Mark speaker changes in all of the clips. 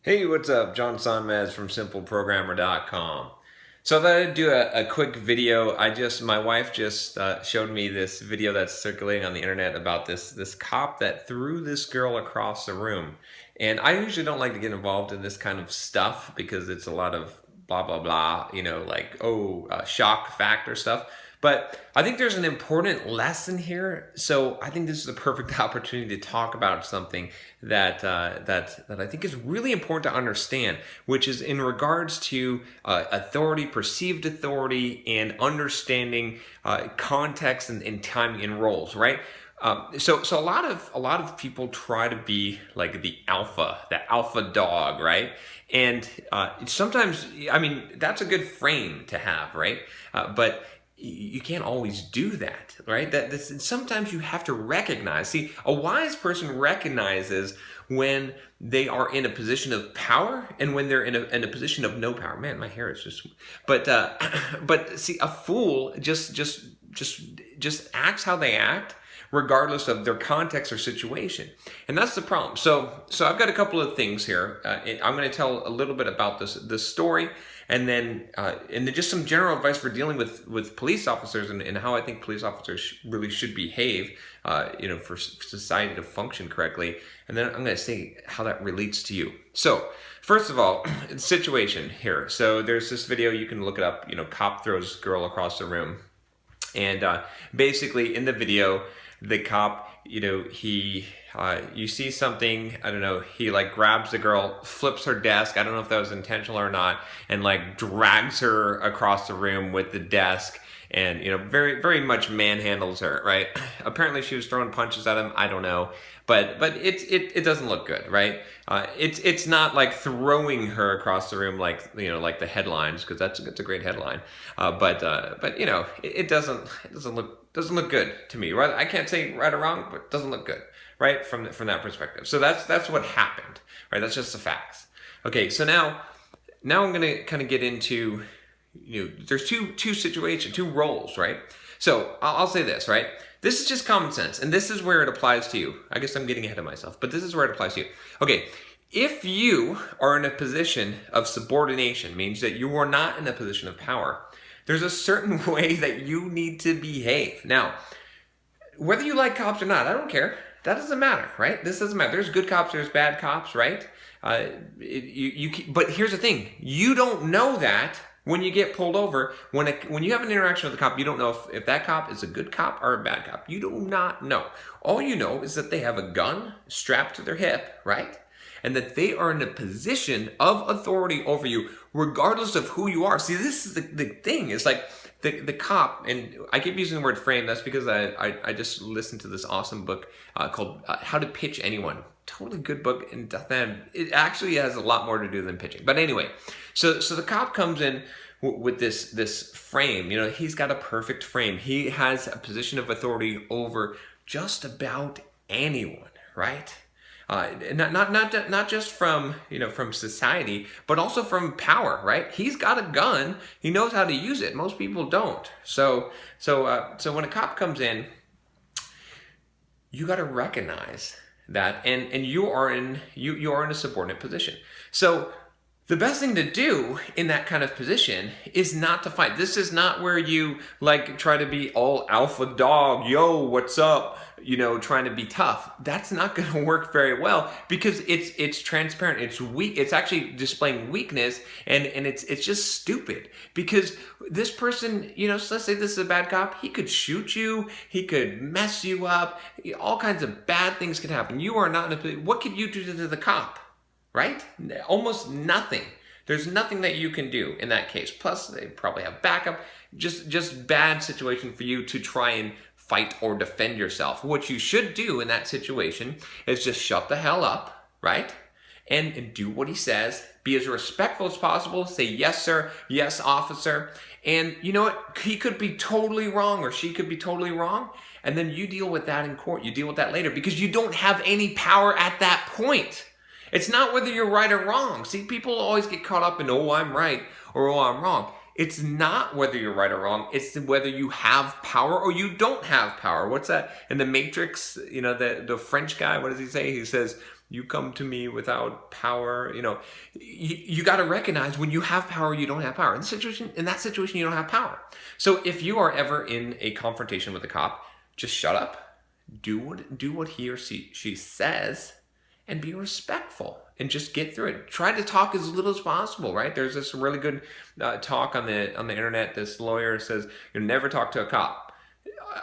Speaker 1: Hey, what's up? John Sonmez from SimpleProgrammer.com. So I thought I'd do a quick video. My wife just showed me this video that's circulating on the internet about this cop that threw this girl across the room. And I usually don't like to get involved in this kind of stuff because it's a lot of blah, blah, blah, shock factor stuff. But I think there's an important lesson here. So I think this is the perfect opportunity to talk about something that I think is really important to understand, which is in regards to authority, perceived authority, and understanding context and timing and roles, right? So a lot of people try to be like the alpha dog, right? And sometimes, I mean, that's a good frame to have, right? But you can't always do that, right? Sometimes you have to recognize. See, a wise person recognizes when they are in a position of power and when they're in a position of no power. Man, my hair is just. But but see, a fool just acts how they act, regardless of their context or situation, and that's the problem. So I've got a couple of things here. I'm going to tell a little bit about this story, and then just some general advice for dealing with police officers and how I think police officers really should behave, for society to function correctly. And then I'm going to say how that relates to you. So first of all, situation here. So there's this video, you can look it up. Cop throws girl across the room, and basically in the video, the cop, you see something, I don't know, he like grabs the girl, flips her desk, I don't know if that was intentional or not, and like drags her across the room with the desk, and very very much manhandles her, right? Apparently she was throwing punches at him, I don't know, but it doesn't look good, right? It's not like throwing her across the room like like the headlines, because that's a great headline, but it doesn't look good to me, right? I can't say right or wrong, but it doesn't look good, right? From that perspective. So that's what happened, right? That's just the facts. Okay, so now I'm going to kind of get into, there's two situations, two roles, right? So I'll say this, right? This is just common sense, and this is where it applies to you. I guess I'm getting ahead of myself, but this is where it applies to you. Okay, if you are in a position of subordination, means that you are not in a position of power, there's a certain way that you need to behave. Now, whether you like cops or not, I don't care. That doesn't matter, right? This doesn't matter. There's good cops, there's bad cops, right? But here's the thing: you don't know that when you get pulled over. When you have an interaction with a cop, you don't know if that cop is a good cop or a bad cop. You do not know. All you know is that they have a gun strapped to their hip, right? And that they are in a position of authority over you, regardless of who you are. See, this is the thing. It's like the cop, and I keep using the word frame. That's because I just listened to this awesome book called How to Pitch Anyone. Totally good book, and it actually has a lot more to do than pitching. But anyway, so the cop comes in with this frame. He's got a perfect frame. He has a position of authority over just about anyone, right? Not just from from society, but also from power, right? He's got a gun. He knows how to use it. Most people don't. So when a cop comes in, you got to recognize that, and you are in a subordinate position. So the best thing to do in that kind of position is not to fight. This is not where you like try to be all alpha dog, yo, what's up? Trying to be tough. That's not going to work very well, because it's transparent. It's weak. It's actually displaying weakness, and it's just stupid, because this person, so let's say this is a bad cop. He could shoot you. He could mess you up. All kinds of bad things could happen. You are not in a position. What could you do to the cop? Right? Almost nothing. There's nothing that you can do in that case. Plus, they probably have backup. Just bad situation for you to try and fight or defend yourself. What you should do in that situation is just shut the hell up, right? And do what he says. Be as respectful as possible. Say, yes, sir. Yes, officer. And you know what? He could be totally wrong, or she could be totally wrong. And then you deal with that in court. You deal with that later, because you don't have any power at that point. It's not whether you're right or wrong. See, people always get caught up in, oh, I'm right, or oh, I'm wrong. It's not whether you're right or wrong. It's whether you have power or you don't have power. What's that? In the Matrix, the French guy, what does he say? He says, you come to me without power. You got to recognize when you have power, you don't have power. In that situation, you don't have power. So if you are ever in a confrontation with a cop, just shut up, do what he or she says, and be respectful, and just get through it. Try to talk as little as possible, right? There's this really good talk on the internet. This lawyer says, never talk to a cop.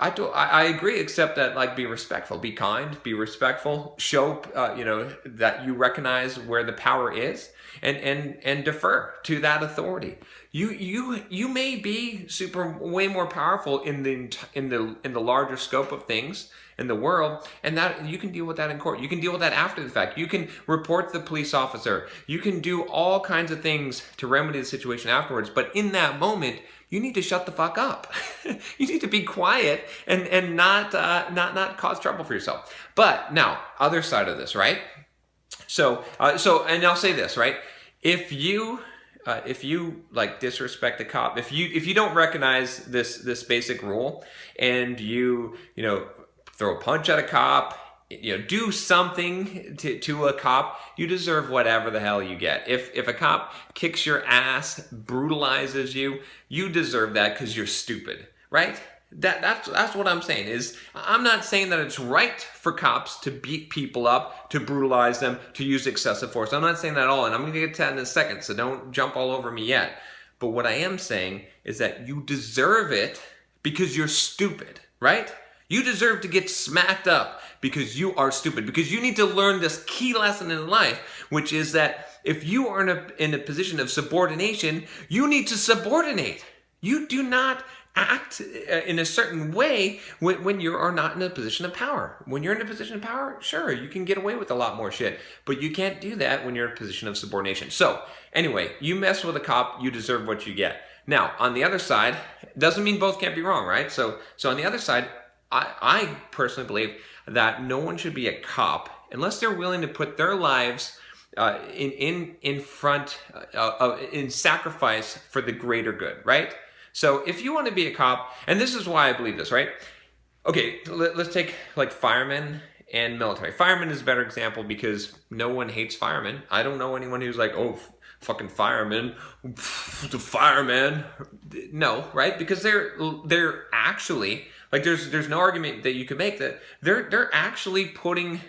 Speaker 1: I agree, except that, like, be respectful, be kind, be respectful, show that you recognize where the power is, and defer to that authority. You may be way more powerful in the larger scope of things in the world, and that you can deal with that in court. You can deal with that after the fact. You can report the police officer. You can do all kinds of things to remedy the situation afterwards. But in that moment, you need to shut the fuck up. You need to be quiet and not cause trouble for yourself. But now, other side of this, right? So and I'll say this, right? If you like disrespect the cop, if you don't recognize this basic rule, and you throw a punch at a cop, do something to a cop, you deserve whatever the hell you get. If a cop kicks your ass, brutalizes you, you deserve that because you're stupid, right? That's what I'm saying. Is I'm not saying that it's right for cops to beat people up, to brutalize them, to use excessive force. I'm not saying that at all, and I'm going to get to that in a second, so don't jump all over me yet. But what I am saying is that you deserve it because you're stupid, right? You deserve to get smacked up because you are stupid, because you need to learn this key lesson in life, which is that if you are in a position of subordination, you need to subordinate. You do not act in a certain way when you are not in a position of power. When you're in a position of power, sure, you can get away with a lot more shit, but you can't do that when you're in a position of subordination. So anyway, you mess with a cop, you deserve what you get. Now, on the other side, doesn't mean both can't be wrong, right? So on the other side, I personally believe that no one should be a cop unless they're willing to put their lives in sacrifice for the greater good, right? So if you want to be a cop, and this is why I believe this, right? Okay, let's take like firemen and military. Firemen is a better example because no one hates firemen. I don't know anyone who's like, oh, fucking firemen, the firemen. No, right? Because they're actually, like, there's no argument that you could make that they're actually putting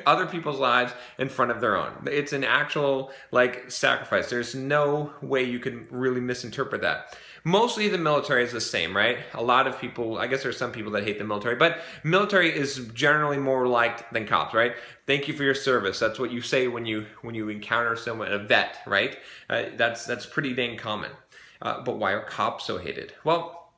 Speaker 1: other people's lives in front of their own. It's an actual, like, sacrifice. There's no way you can really misinterpret that. Mostly the military is the same, right? A lot of people, I guess there's some people that hate the military, but military is generally more liked than cops, right? Thank you for your service. That's what you say when you encounter someone, a vet, right? That's pretty dang common. But why are cops so hated? Well,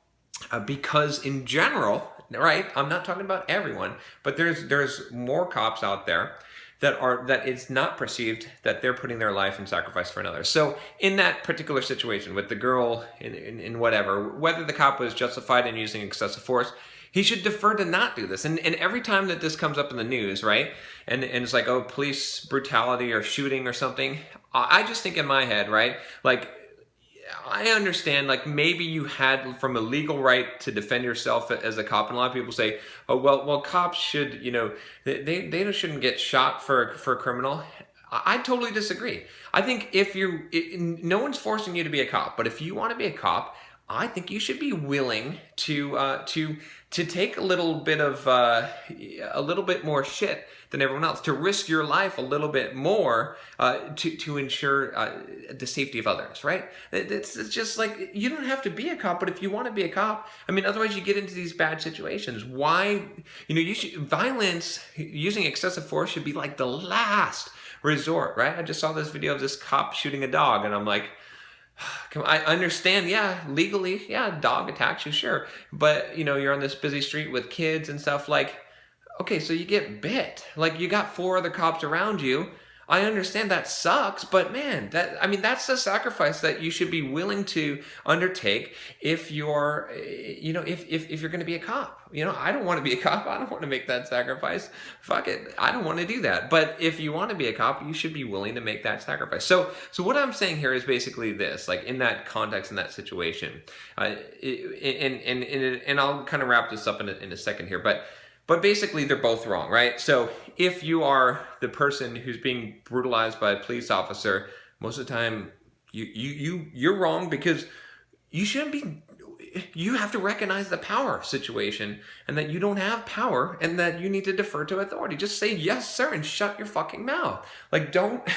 Speaker 1: because in general, right? I'm not talking about everyone, but there's more cops out there that it's not perceived that they're putting their life in sacrifice for another. So in that particular situation with the girl in whatever, whether the cop was justified in using excessive force, he should defer to not do this. And every time that this comes up in the news, right, and it's like, oh, police brutality or shooting or something, I just think in my head, right, like, I understand, like, maybe you had from a legal right to defend yourself as a cop, and a lot of people say, oh, well, cops should, they shouldn't get shot for a criminal. I totally disagree. I think no one's forcing you to be a cop, but if you want to be a cop, I think you should be willing to take a little bit more shit than everyone else, to risk your life a little bit more to ensure the safety of others, right? It's just like, you don't have to be a cop, but if you want to be a cop, I mean, otherwise you get into these bad situations. Why, violence, using excessive force should be like the last resort, right? I just saw this video of this cop shooting a dog, and I'm like, I understand, yeah, legally, yeah, dog attacks you, sure. But, you're on this busy street with kids and stuff, like, okay, so you get bit. Like, you got 4 other cops around you. I understand that sucks, but man, that's the sacrifice that you should be willing to undertake if you're, if you're going to be a cop. I don't want to be a cop. I don't want to make that sacrifice. Fuck it. I don't want to do that. But if you want to be a cop, you should be willing to make that sacrifice. So what I'm saying here is basically this, like, in that context, in that situation, and I'll kind of wrap this up in a second here, but But basically, they're both wrong, right? So if you are the person who's being brutalized by a police officer, most of the time you're wrong, because you shouldn't be. You have to recognize the power situation, and that you don't have power, and that you need to defer to authority. Just say yes, sir, and shut your fucking mouth. Like, don't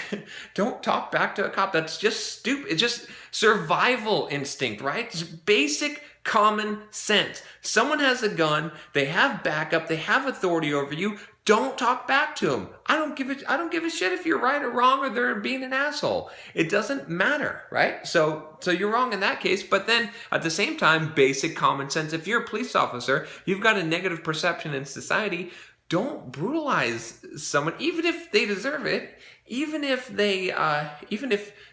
Speaker 1: don't talk back to a cop. That's just stupid. It's just survival instinct, right? Just basic common sense. Someone has a gun, they have backup, they have authority over you. Don't talk back to them. I don't give a shit if you're right or wrong, or they're being an asshole. It doesn't matter, right? So you're wrong in that case. But then at the same time, basic common sense. If you're a police officer, you've got a negative perception in society. Don't brutalize someone, even if they deserve it. Even if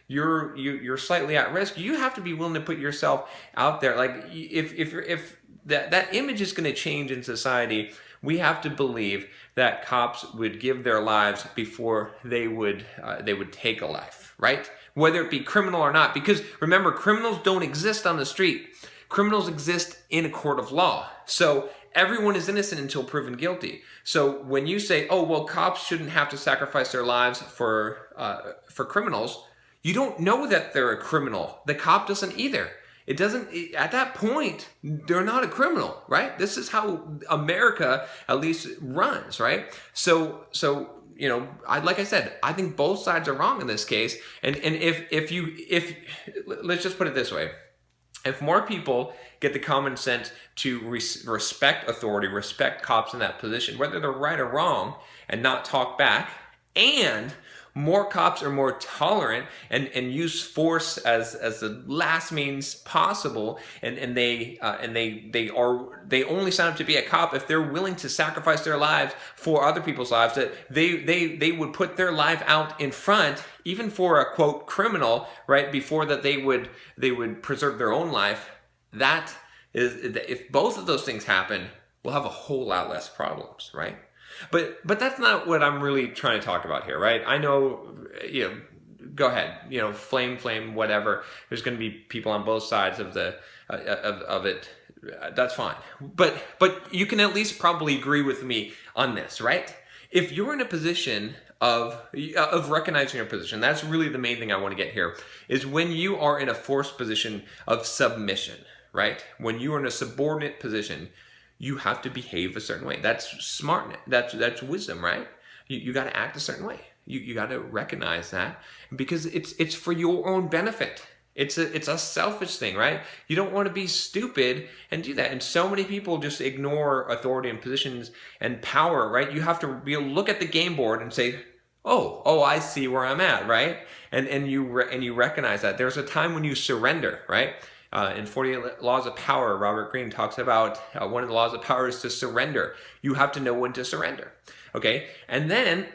Speaker 1: you're slightly at risk, you have to be willing to put yourself out there. Like, if that image is going to change in society, we have to believe that cops would give their lives before they would take a life, right? Whether it be criminal or not. Because remember, criminals don't exist on the street. Criminals exist in a court of law. So everyone is innocent until proven guilty. So when you say, oh, well, cops shouldn't have to sacrifice their lives for criminals, you don't know that they're a criminal. The cop doesn't either. It doesn't, at that point, they're not a criminal, right? This is how America at least runs, right? So like I said, I think both sides are wrong in this case. And if let's just put it this way. If more people get the common sense to respect authority, respect cops in that position, whether they're right or wrong, and not talk back, and more cops are more tolerant and use force as the last means possible, and they only sign up to be a cop if they're willing to sacrifice their lives for other people's lives, that they would put their life out in front, even for a quote criminal, right, before that they would preserve their own life. That is, if both of those things happen, we'll have a whole lot less problems, right? But that's not what I'm really trying to talk about here, right? I know, go ahead, flame, whatever. There's going to be people on both sides of the of it. That's fine. But you can at least probably agree with me on this, right? If you're in a position of recognizing your position, that's really the main thing I want to get here, is when you are in a forced position of submission, right? When you are in a subordinate position, you have to behave a certain way. That's smart. That's wisdom, right? You got to act a certain way. You got to recognize that, because it's for your own benefit. It's a selfish thing, right? You don't want to be stupid and do that. And so many people just ignore authority and positions and power, right? You have to be able to look at the game board and say, oh, I see where I'm at, right? And you recognize that. There's a time when you surrender, right? In 48 Laws of Power, Robert Greene talks about one of the laws of power is to surrender. You have to know when to surrender. Okay? And then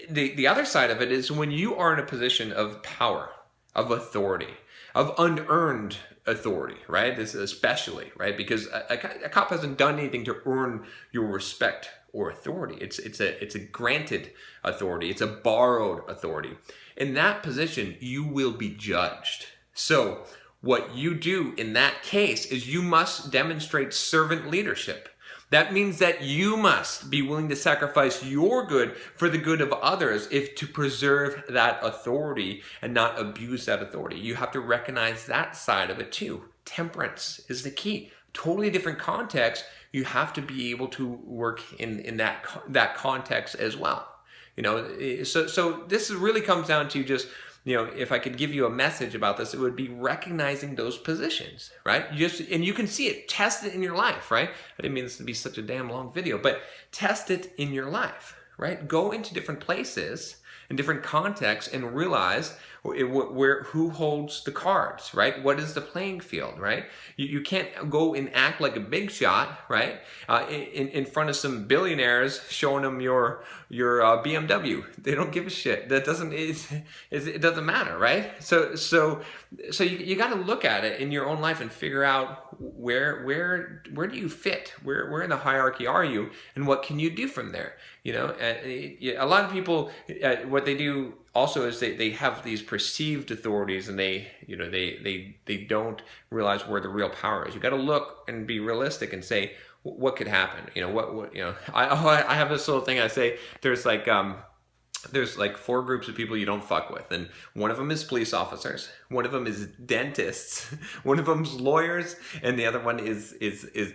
Speaker 1: the other side of it is when you are in a position of power, of authority, of unearned authority, right? This especially, right? Because a cop hasn't done anything to earn your respect or authority. It's a granted authority. It's a borrowed authority. In that position, you will be judged. So what you do in that case is you must demonstrate servant leadership. That means that you must be willing to sacrifice your good for the good of others, if to preserve that authority and not abuse that authority. You have to recognize that side of it too. Temperance is the key. Totally different context. You have to be able to work in that context as well. So this really comes down to just, if I could give you a message about this, it would be recognizing those positions, right? And you can see it, test it in your life, right? I didn't mean this to be such a damn long video, but test it in your life, right? Go into different places and different contexts and realize who holds the cards, right? What is the playing field, right? You can't go and act like a big shot, right? In front of some billionaires showing them your BMW. They don't give a shit. That doesn't, it doesn't matter, right? So you got to look at it in your own life and figure out where do you fit? Where in the hierarchy are you, and what can you do from there? A lot of people, what they do also is they have these perceived authorities, and they don't realize where the real power is. You got to look and be realistic and say, what could happen? You know, what you know, I have this little thing I say, there's like 4 groups of people you don't fuck with, and one of them is police officers, one of them is dentists, one of them's lawyers, and the other one is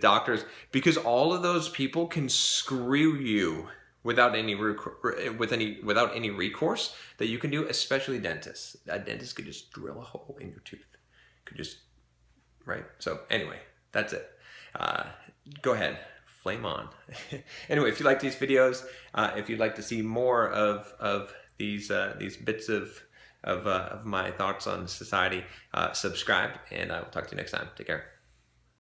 Speaker 1: doctors, because all of those people can screw you without any recourse that you can do, especially dentists. A dentist could just drill a hole in your tooth, could just, right? So anyway, that's it. Go ahead, flame on. Anyway, if you like these videos, if you'd like to see more of these bits of my thoughts on society, subscribe, and I will talk to you next time. Take care.